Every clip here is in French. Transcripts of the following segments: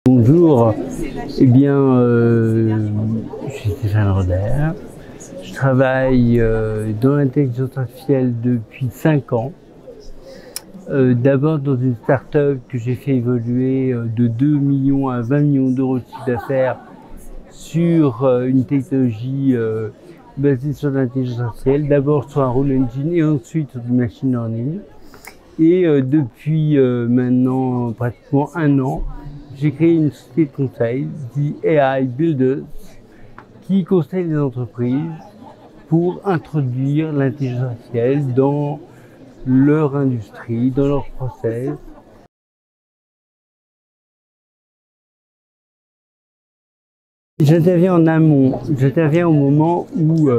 Bonjour, eh bien, je suis Stéphane Roder. Je travaille dans l'intelligence artificielle depuis 5 ans. D'abord dans une start-up que j'ai fait évoluer de 2 millions à 20 millions d'euros de chiffre d'affaires sur une technologie basée sur l'intelligence artificielle, d'abord sur un rule engine et ensuite sur du machine learning. Et depuis maintenant pratiquement 1 an, j'ai créé une société de conseil, The AI Builders, qui conseille les entreprises pour introduire l'intelligence artificielle dans leur industrie, dans leur process. J'interviens en amont, j'interviens au moment où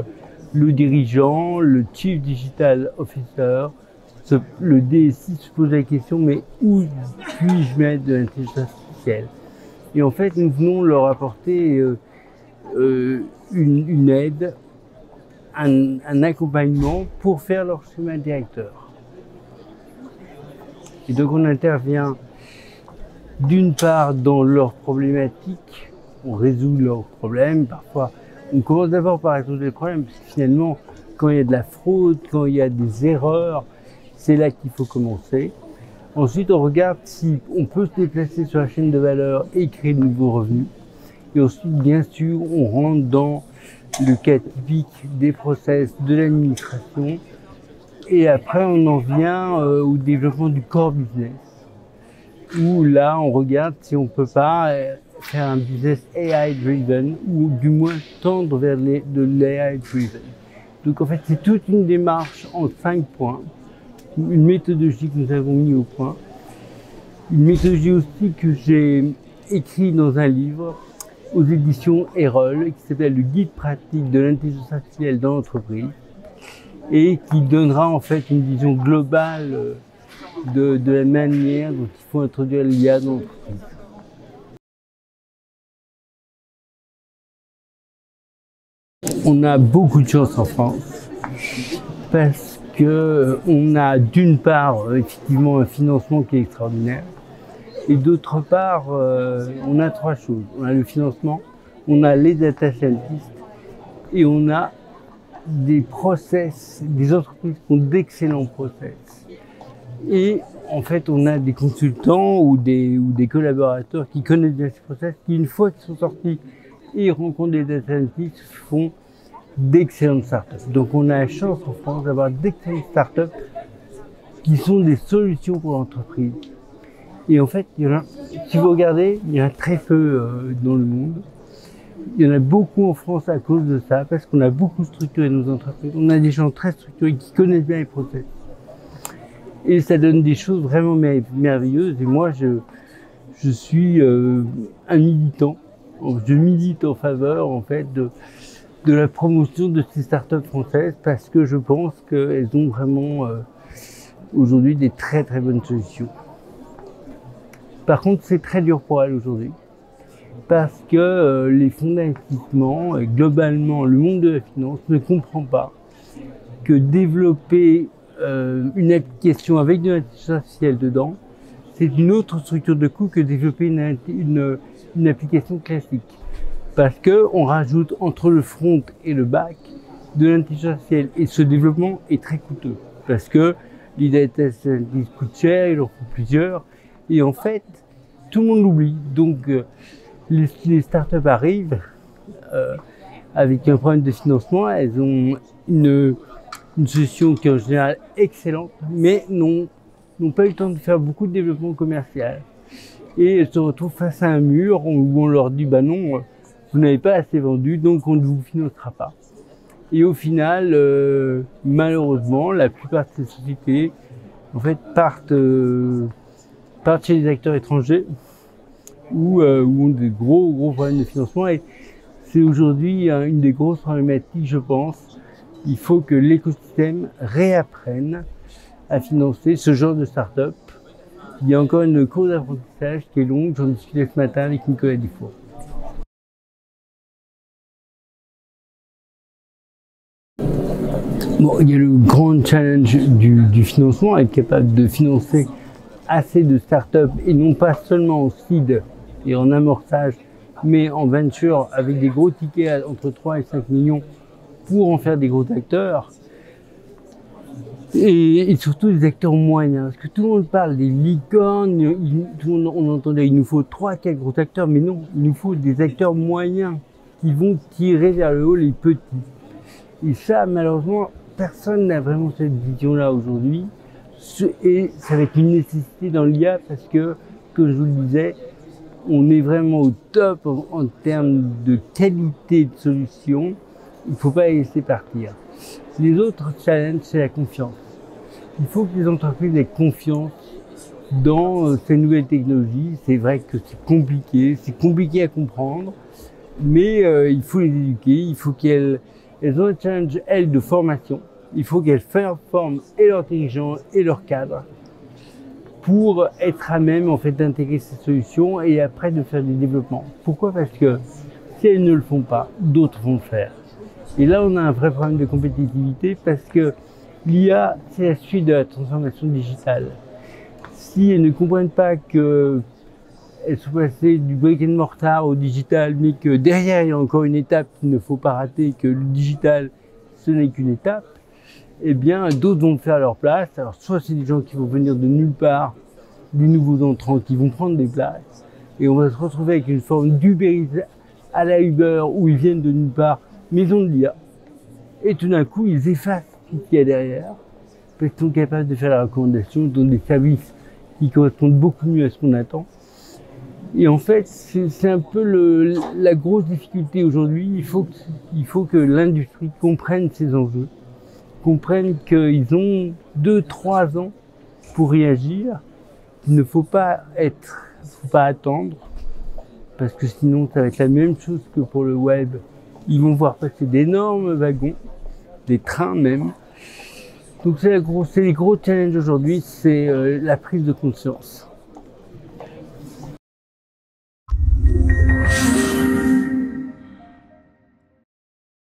le dirigeant, le Chief Digital Officer, le DSI se pose la question, mais où puis-je mettre de l'intelligence artificielle? Et en fait, nous venons leur apporter une aide, un accompagnement pour faire leur schéma directeur. Et donc on intervient d'une part dans leurs problématiques, on résout leurs problèmes, parfois on commence d'abord par résoudre les problèmes, parce que finalement, quand il y a de la fraude, quand il y a des erreurs, c'est là qu'il faut commencer. Ensuite, on regarde si on peut se déplacer sur la chaîne de valeur et créer de nouveaux revenus. Et ensuite, bien sûr, on rentre dans le cas typique des process de l'administration. Et après, on en vient au développement du core business, où là, on regarde si on peut pas faire un business AI-driven, ou du moins tendre vers de l'AI-driven. Donc en fait, c'est toute une démarche en 5 points. Une méthodologie que nous avons mis au point, une méthodologie aussi que j'ai écrite dans un livre aux éditions Erol qui s'appelle le guide pratique de l'intelligence artificielle dans l'entreprise et qui donnera en fait une vision globale de la manière dont il faut introduire l'IA dans l'entreprise. On a beaucoup de chance en France parce qu'on a d'une part effectivement un financement qui est extraordinaire et d'autre part on a 3 choses. On a le financement, on a les data scientists et on a des process, des entreprises qui ont d'excellents process. Et en fait on a des consultants ou des collaborateurs qui connaissent bien ces process, qui une fois qu'ils sont sortis et rencontrent des data scientists font d'excellentes startups. Donc on a la chance en France d'avoir d'excellentes startups qui sont des solutions pour l'entreprise. Et en fait, il y en a, si vous regardez, il y en a très peu dans le monde. Il y en a beaucoup en France à cause de ça, parce qu'on a beaucoup structuré nos entreprises. On a des gens très structurés qui connaissent bien les process. Et ça donne des choses vraiment merveilleuses. Et moi, je suis un militant. Je milite en faveur, en fait, de la promotion de ces startups françaises parce que je pense qu'elles ont vraiment aujourd'hui des très très bonnes solutions. Par contre, c'est très dur pour elles aujourd'hui parce que les fonds d'investissement, globalement, le monde de la finance ne comprend pas que développer une application avec de l'intelligence artificielle dedans, c'est une autre structure de coût que développer une application classique. Parce qu'on rajoute entre le front et le back de l'intelligence artificielle. Et ce développement est très coûteux. Parce que les data scientists coûtent cher, il en faut plusieurs. Et en fait, tout le monde l'oublie. Donc, les startups arrivent avec un problème de financement. Elles ont une solution qui est en général excellente, mais n'ont pas eu le temps de faire beaucoup de développement commercial. Et elles se retrouvent face à un mur où on leur dit, bah non, vous n'avez pas assez vendu, donc on ne vous financera pas. Et au final, malheureusement, la plupart de ces sociétés, en fait, partent chez des acteurs étrangers ou ont des gros problèmes de financement. Et c'est aujourd'hui une des grosses problématiques, je pense. Il faut que l'écosystème réapprenne à financer ce genre de start-up. Il y a encore une courbe d'apprentissage qui est longue. J'en discutais ce matin avec Nicolas Dufour. Bon, il y a le grand challenge du financement, être capable de financer assez de startups et non pas seulement en seed, et en amorçage, mais en venture avec des gros tickets entre 3 et 5 millions pour en faire des gros acteurs. Et surtout des acteurs moyens, parce que tout le monde parle des licornes, on entendait il nous faut 3-4 gros acteurs, mais non, il nous faut des acteurs moyens qui vont tirer vers le haut les petits. Et ça, malheureusement, personne n'a vraiment cette vision-là aujourd'hui. Et ça va être une nécessité dans l'IA parce que, comme je vous le disais, on est vraiment au top en termes de qualité de solution. Il ne faut pas les laisser partir. Les autres challenges, c'est la confiance. Il faut que les entreprises aient confiance dans ces nouvelles technologies. C'est vrai que c'est compliqué à comprendre, mais il faut les éduquer, il faut qu'elles ont un challenge, elles, de formation. Il faut qu'elles forment et leurs dirigeants et leurs cadres pour être à même en fait d'intégrer ces solutions et après de faire des développements. Pourquoi? Parce que si elles ne le font pas, d'autres vont le faire. Et là, on a un vrai problème de compétitivité parce que l'IA, c'est la suite de la transformation digitale. Si elles ne comprennent pas qu'elles sont passées du brick and mortar au digital, mais que derrière, il y a encore une étape qu'il ne faut pas rater, que le digital, ce n'est qu'une étape, eh bien, d'autres vont le faire à leur place. Alors, soit c'est des gens qui vont venir de nulle part, des nouveaux entrants qui vont prendre des places, et on va se retrouver avec une forme d'ubérisation à la Uber, où ils viennent de nulle part, mais ils ont de l'IA. Et tout d'un coup, ils effacent ce qu'il y a derrière, parce qu'ils sont capables de faire la recommandation, ils ont des services qui correspondent beaucoup mieux à ce qu'on attend. Et en fait, c'est un peu la grosse difficulté aujourd'hui. Il faut que l'industrie comprenne ces enjeux, comprenne qu'ils ont 2-3 ans pour réagir, qu'il ne faut pas attendre, parce que sinon ça va être la même chose que pour le web. Ils vont voir passer d'énormes wagons, des trains même. Donc c'est les gros challenges aujourd'hui, c'est la prise de conscience.